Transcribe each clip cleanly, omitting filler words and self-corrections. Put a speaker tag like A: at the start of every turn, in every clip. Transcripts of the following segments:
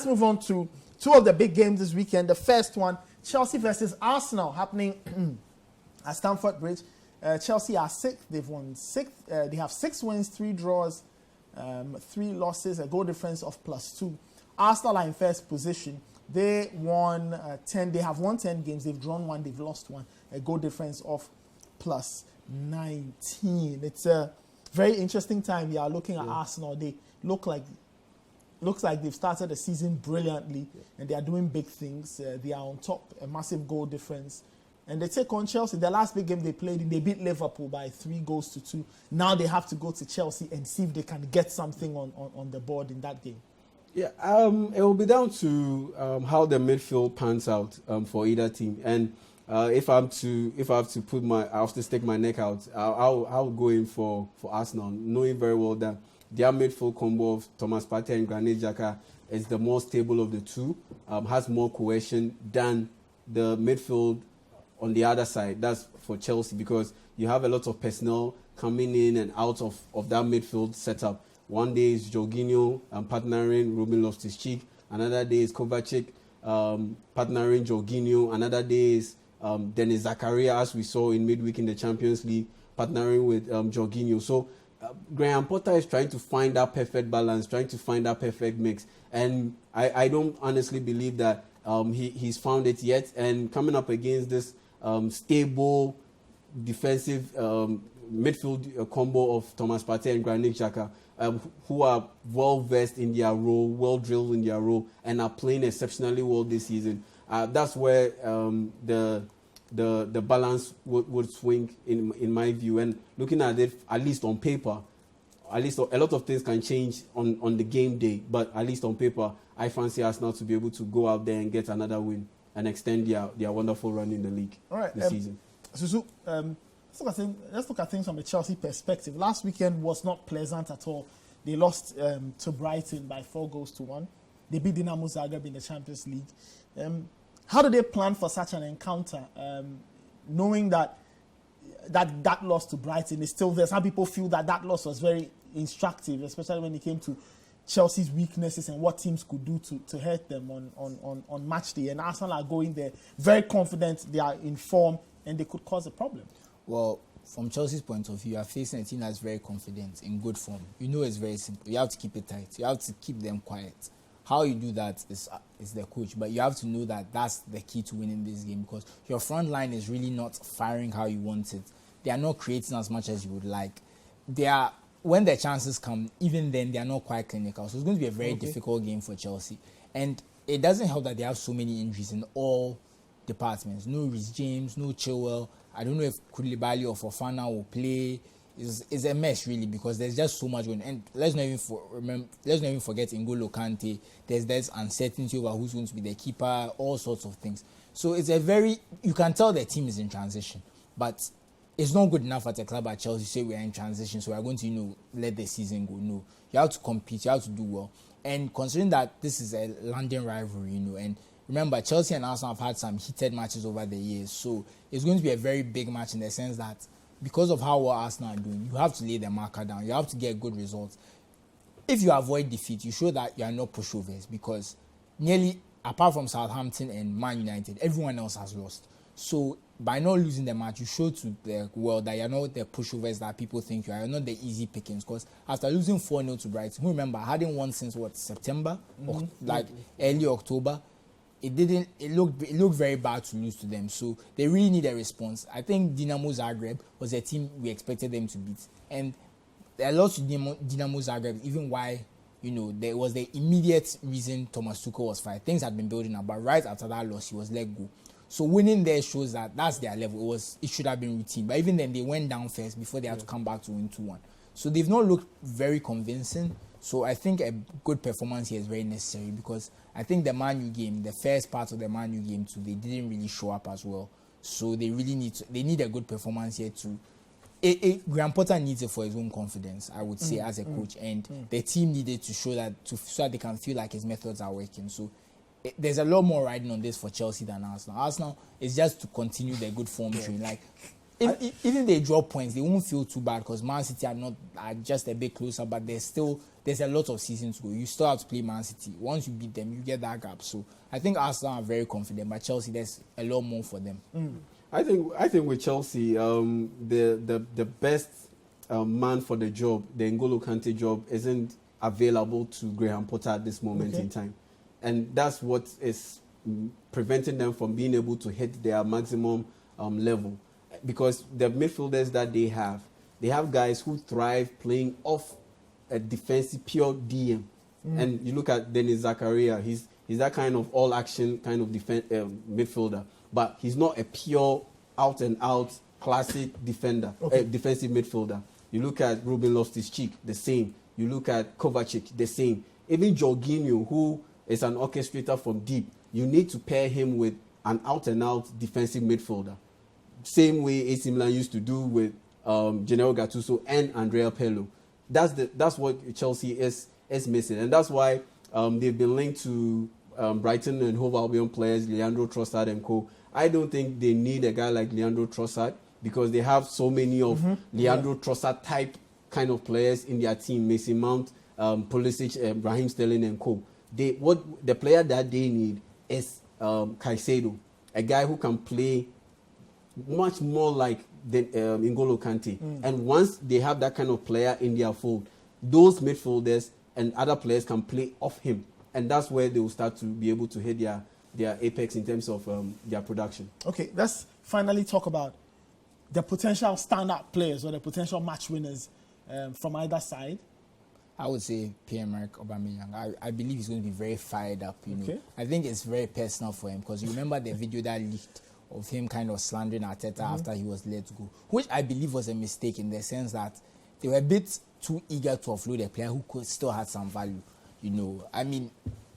A: Let's move on to two of the big games this weekend. The first one, Chelsea versus Arsenal, happening at Stamford Bridge. Chelsea are sixth. They've won six. They have 6 wins, 3 draws, 3 losses, a goal difference of +2. Arsenal are in first position. They won 10. They have won 10 games. They've drawn 1. They've lost 1. A goal difference of +19. It's a very interesting time. You are looking at Arsenal. They looks like they've started the season brilliantly, and they are doing big things. They are on top, a massive goal difference. And they take on Chelsea. The last big game they played in, they beat Liverpool by 3-2. Now they have to go to Chelsea and see if they can get something on the board in that game.
B: Yeah, it will be down to how the midfield pans out for either team. And if I have to stick my neck out, I'll go in for Arsenal, knowing very well that their midfield combo of Thomas Partey and Granit Xhaka is the more stable of the two, has more cohesion than the midfield on the other side. That's for Chelsea, because you have a lot of personnel coming in and out of that midfield setup. One day is Jorginho partnering Ruben Loftus-Cheek. Another day is Kovacic partnering Jorginho. Another day is Denis Zakaria, as we saw in midweek in the Champions League, partnering with Jorginho. So Graham Potter is trying to find that perfect balance, trying to find that perfect mix. And I don't honestly believe that he's found it yet. And coming up against this stable defensive midfield combo of Thomas Partey and Granit Xhaka, who are well-versed in their role, well-drilled in their role, and are playing exceptionally well this season. That's where the balance would swing in my view. And looking at it, at least on paper, at least a lot of things can change on the game day, but at least on paper, I fancy Arsenal to be able to go out there and get another win and extend their wonderful run in the league this season.
A: Susu, let's look at things from a Chelsea perspective. Last weekend was not pleasant at all. They lost to Brighton by 4-1. They beat Dinamo Zagreb in the Champions League. How do they plan for such an encounter, knowing that loss to Brighton is still there? Some people feel that loss was very instructive, especially when it came to Chelsea's weaknesses and what teams could do to hurt them on match day. And Arsenal are going there very confident, they are in form, and they could cause a problem. Well,
C: from Chelsea's point of view, you are facing a team that's very confident, in good form. You know it's very simple. You have to keep it tight. You have to keep them quiet. How you do that is the coach, but you have to know that that's the key to winning this game, because your front line is really not firing how you want it. They are not creating as much as you would like. When the chances come, even then, they are not quite clinical. So it's going to be a very difficult game for Chelsea. And it doesn't help that they have so many injuries in all departments. No Reece James, no Chilwell. I don't know if Koulibaly or Fofana will play. It's a mess, really, because there's just so much going on. And let's not even forget N'Golo Kante. There's uncertainty over who's going to be the keeper, all sorts of things. So it's you can tell the team is in transition. But it's not good enough at a club at Chelsea to say we are in transition, so we are going to, let the season go. No. You have to compete, you have to do well. And considering that this is a London rivalry, and remember, Chelsea and Arsenal have had some heated matches over the years, so it's going to be a very big match in the sense that because of how well Arsenal are doing, you have to lay the marker down. You have to get good results. If you avoid defeat, you show that you are not pushovers, because nearly, apart from Southampton and Man United, everyone else has lost. So by not losing the match, you show to the world that you're not the pushovers that people think you are. You're not the easy pickings. Because after losing 4-0 to Brighton, who remember, hadn't won since September, or early October. It looked very bad to lose to them. So they really need a response. I think Dinamo Zagreb was a team we expected them to beat. And a lot to Dinamo Zagreb, even why, there was the immediate reason Thomas Tuchel was fired. Things had been building up, but right after that loss, he was let go. So winning there shows that that's their level. It should have been routine. But even then, they went down first before they had to come back to win 2-1. So they've not looked very convincing. So I think a good performance here is very necessary, because I think the Man U game, the first part of the Man U game too, they didn't really show up as well. So they really need a good performance here too. Graham Potter needs it for his own confidence, I would say, as a coach. And the team needed to show that so that they can feel like his methods are working. So there's a lot more riding on this for Chelsea than Arsenal. Arsenal is just to continue their good form train. Like, Even they drop points, they won't feel too bad because Man City are just a bit closer, but there's a lot of season to go. You still have to play Man City. Once you beat them, you get that gap. So I think Arsenal are very confident, but Chelsea, there's a lot more for them.
B: I think with Chelsea, the best man for the job, the N'Golo Kante job, isn't available to Graham Potter at this moment in time, and that's what is preventing them from being able to hit their maximum level. Because the midfielders that they have guys who thrive playing off a defensive pure DM. And you look at Denis Zakaria, he's that kind of all-action kind of midfielder, but he's not a pure out-and-out classic defender, defensive midfielder. You look at Ruben Loftus-Cheek, the same. You look at Kovacic, the same. Even Jorginho, who is an orchestrator from deep, you need to pair him with an out-and-out defensive midfielder. Same way AC Milan used to do with Gennaro Gattuso and Andrea Pirlo. That's what Chelsea is missing, and that's why they've been linked to Brighton and Hove Albion players, Leandro Trossard and co. I don't think they need a guy like Leandro Trossard because they have so many of Leandro Trossard type kind of players in their team, Mason Mount, Pulisic, Raheem Sterling and co. The player that they need is Caicedo, a guy who can play much more like N'Golo Kante. And once they have that kind of player in their fold, those midfielders and other players can play off him. And that's where they will start to be able to hit their apex in terms of their production.
A: Okay, let's finally talk about the potential stand-up players or the potential match winners from either side.
C: I would say Pierre-Emerick Aubameyang. I believe he's going to be very fired up. You know, I think it's very personal for him because you remember the video that leaked of him kind of slandering Arteta after he was let go, which I believe was a mistake in the sense that they were a bit too eager to offload a player who could still had some value. You know, I mean,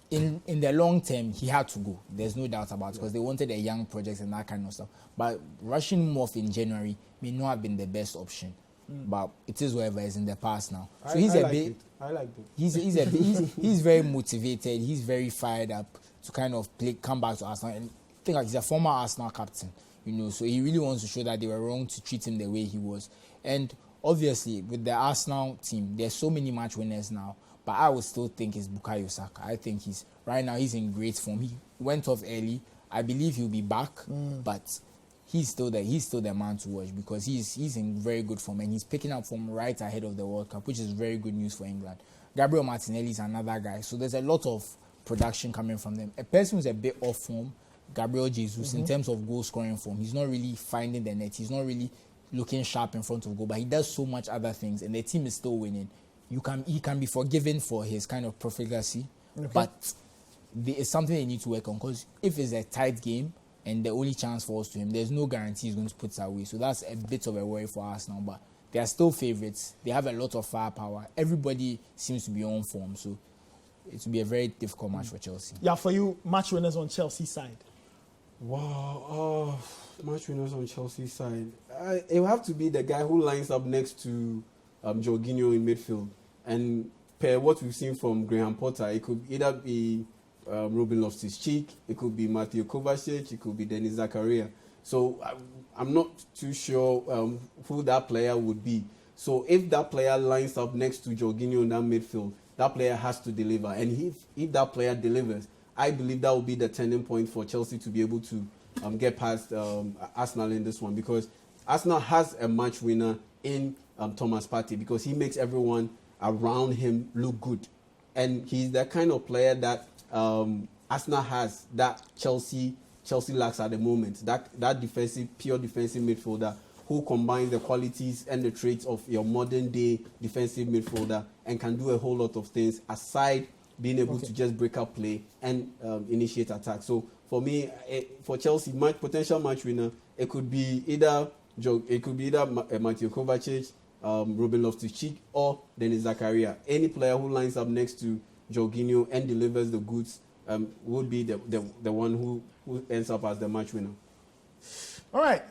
C: in the long term, he had to go. There's no doubt about it because they wanted a young project and that kind of stuff. But rushing him off in January may not have been the best option. But it is whatever is in the past now. So he's a bit.
B: I like it.
C: He's very motivated. He's very fired up to kind of come back to Arsenal. And I think he's a former Arsenal captain, you know, so he really wants to show that they were wrong to treat him the way he was. And obviously, with the Arsenal team, there's so many match winners now, but I would still think it's Bukayo Saka. I think right now he's in great form. He went off early. I believe he'll be back, but he's still the man to watch because he's in very good form and he's picking up form right ahead of the World Cup, which is very good news for England. Gabriel Martinelli is another guy, so there's a lot of production coming from them. A person who's a bit off form, Gabriel Jesus, in terms of goal scoring form, he's not really finding the net. He's not really looking sharp in front of goal, but he does so much other things, and the team is still winning. He can be forgiven for his kind of profligacy, but it's something they need to work on because if it's a tight game and the only chance falls to him, there's no guarantee he's going to put it away. So that's a bit of a worry for Arsenal, but they are still favourites. They have a lot of firepower. Everybody seems to be on form, so it will be a very difficult match for Chelsea.
A: Yeah, for you, match winners on Chelsea side.
B: Wow, match winners on Chelsea side. It will have to be the guy who lines up next to Jorginho in midfield. And per what we've seen from Graham Potter, it could either be Ruben Loftus-Cheek, it could be Mateo Kovacic, it could be Denis Zakaria. So I'm not too sure who that player would be. So if that player lines up next to Jorginho in that midfield, that player has to deliver. And if that player delivers, I believe that will be the turning point for Chelsea to be able to get past Arsenal in this one, because Arsenal has a match winner in Thomas Partey because he makes everyone around him look good. And he's the kind of player that Arsenal has that Chelsea lacks at the moment. That pure defensive midfielder who combines the qualities and the traits of your modern day defensive midfielder and can do a whole lot of things aside being able to just break up play and initiate attack. So for me, for Chelsea, potential match winner, it could be either Mateo Kovacic, Ruben Loftus-Cheek, or Denis Zakaria. Any player who lines up next to Jorginho and delivers the goods would be the one who ends up as the match winner.
A: All right.